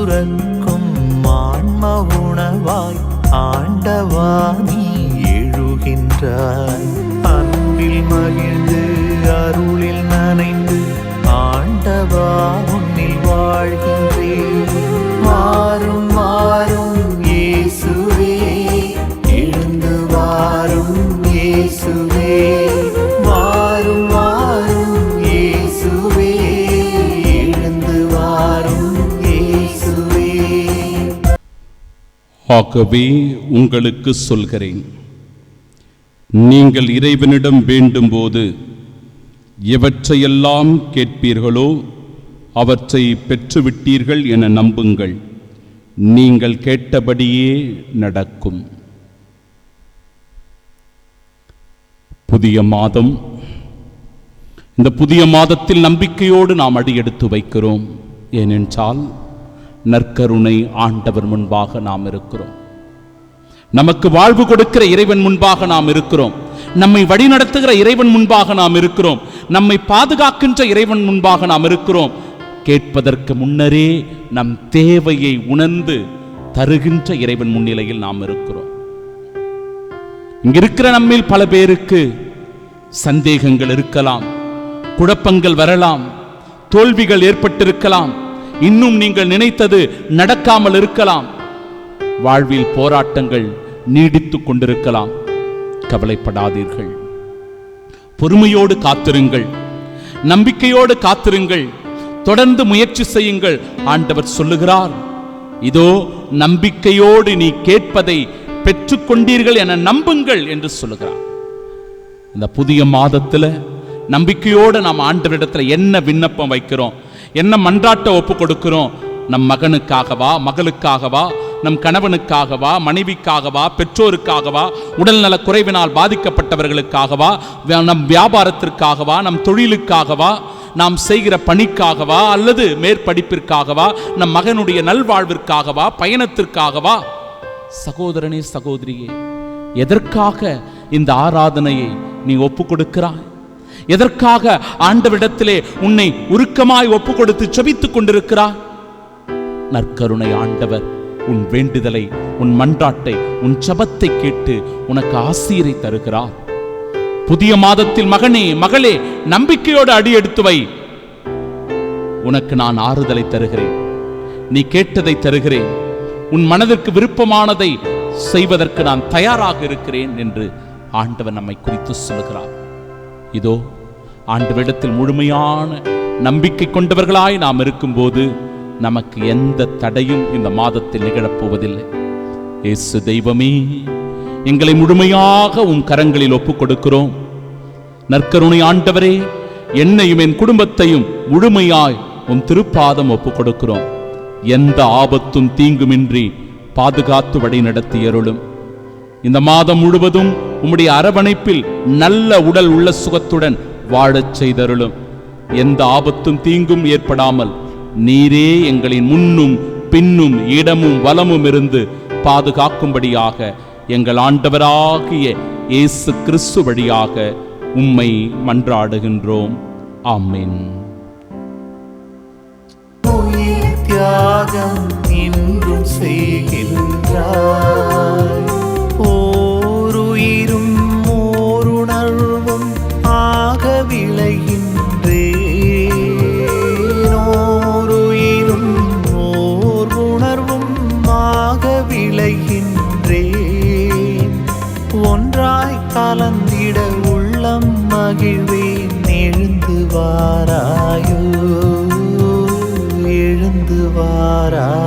சுரக்கும் ஆன்ம உணவாய் ஆண்டவா நீ எழுகின்றாய். அன்பில் மகிழ்ந்து அருளில் நனைந்து ஆண்டவா உன்னில் வாழ்கின்றேன். வாரும் வாரும் இயேசுவே, எழுந்து வாரும் இயேசுவே, வாரும் வாரும் இயேசுவே, எழுந்து வாரும் இயேசுவே. ஆகவே உங்களுக்கு சொல்கிறேன், நீங்கள் இறைவனிடம் வேண்டும்போது எவற்றையெல்லாம் கேட்பீர்களோ அவற்றை பெற்றுவிட்டீர்கள் என நம்புங்கள். நீங்கள் கேட்டபடியே நடக்கும். புதிய மாதம். இந்த புதிய மாதத்தில் நம்பிக்கையோடு நாம் அடியெடுத்து வைக்கிறோம். ஏனென்றால் நற்கருணை ஆண்டவர் முன்பாக நாம் இருக்கிறோம். நமக்கு வாழ்வு கொடுக்கிற இறைவன் முன்பாக நாம் இருக்கிறோம். நம்மை வழிநடத்துகிற இறைவன் முன்பாக நாம் இருக்கிறோம். நம்மை பாதுகாக்கின்ற இறைவன் முன்பாக நாம் இருக்கிறோம். கேட்பதற்கு முன்னரே நம் தேவையை உணர்ந்து தருகின்ற இறைவன் முன்னிலையில் நாம் இருக்கிறோம். இங்கிருக்கிற நம்மில் பல பேருக்கு சந்தேகங்கள் இருக்கலாம், குழப்பங்கள் வரலாம், தோல்விகள் ஏற்பட்டிருக்கலாம், இன்னும் நீங்கள் நினைத்தது நடக்காமல் இருக்கலாம், வாழ்வில் போராட்டங்கள் நீடித்துக் கொண்டிருக்கலாம். கவலைப்படாதீர்கள், பொறுமையோடு காத்திருங்கள், நம்பிக்கையோடு காத்திருங்கள், தொடர்ந்து முயற்சி செய்யுங்கள். ஆண்டவர் சொல்லுகிறார், இதோ நம்பிக்கையோடு நீ கேட்பதை பெற்றுக்கொண்டீர்கள் என நம்புங்கள் என்று சொல்லுகிறார். இந்த புதிய மாதத்தில் நம்பிக்கையோடு நாம் ஆண்டவரிடத்தில் என்ன விண்ணப்பம் வைக்கிறோம், என்ன மன்றாட்ட ஒப்பு கொடுக்கிறோம்? நம் மகனுக்காகவா, மகளுக்காகவா, நம் கணவனுக்காகவா, மனைவிக்காகவா, பெற்றோருக்காகவா, உடல்நல குறைவினால் பாதிக்கப்பட்டவர்களுக்காகவா, நம் வியாபாரத்திற்காகவா, நம் தொழிலுக்காகவா, நாம் செய்கிற பணிக்காகவா, அல்லது மேற்படிப்பிற்காகவா, நம் மகனுடைய நல்வாழ்விற்காகவா, பயணத்திற்காகவா? சகோதரனே, சகோதரியே, எதற்காக இந்த ஆராதனையை நீ ஒப்பு கொடுக்கிறாய்? எதற்காக ஆண்டவரிடத்திலே உன்னை உருக்கமாய் ஒப்பு கொடுத்து செபித்துக் கொண்டிருக்கிறாய்? நற்கருணை ஆண்டவர் உன் வேண்டுதலை, உன் மன்றாட்டை, உன் ஜெபத்தை கேட்டு உனக்கு ஆசீரை தருகிறார். புதிய மாதத்தில் மகனே, மகளே, நம்பிக்கையோடு அடி எடுத்து வை. உனக்கு நான் ஆறுதலை தருகிறேன், நீ கேட்டதை தருகிறேன், உன் மனதிற்கு விருப்பமானதை செய்வதற்கு நான் தயாராக இருக்கிறேன் என்று ஆண்டவர் நம்மை குறித்து சொல்கிறார். இதோ ஆண்டவரிடத்தில் முழுமையான நம்பிக்கை கொண்டவர்களாய் நாம் இருக்கும்போது நமக்கு எந்த தடையும் இந்த மாதத்தில் நிகழப்போவதில்லை. இயேசு தெய்வமே, எங்களை முழுமையாக உன் கரங்களில் ஒப்புக் கொடுக்கிறோம். நற்கருணை ஆண்டவரே, என்னையும் என் குடும்பத்தையும் முழுமையாய் உன் திருப்பாதம் ஒப்புக் கொடுக்கிறோம். எந்த ஆபத்தும் தீங்குமின்றி பாதுகாத்து வழி நடத்தி அருளும். இந்த மாதம் முழுவதும் உம்முடைய அரவணைப்பில் நல்ல உடல் உள்ள சுகத்துடன் வாழச் செய்தருளும். எந்த ஆபத்தும் தீங்கும் ஏற்படாமல் நீரே எங்களின் முன்னும் பின்னும் இடமும் வலமும் இருந்து பாதுகாக்கும்படியாக எங்கள் ஆண்டவராகிய இயேசு கிறிஸ்து வழியாக உம்மை மன்றாடுகின்றோம். ஆமென். தியாகம் இன்றும் செய்கின்றாய், ஓருயிரும் ஓருணர்வும் ஆக விளைகின்றேன். ஓருயிரும் ஓர் உணர்வும் ஆக விளைகின்றேன். ஒன்றாய் கலந்திட உள்ளம் மகிழ்வேன். எழுந்து வாராயோ, எழுந்து வாராயோ.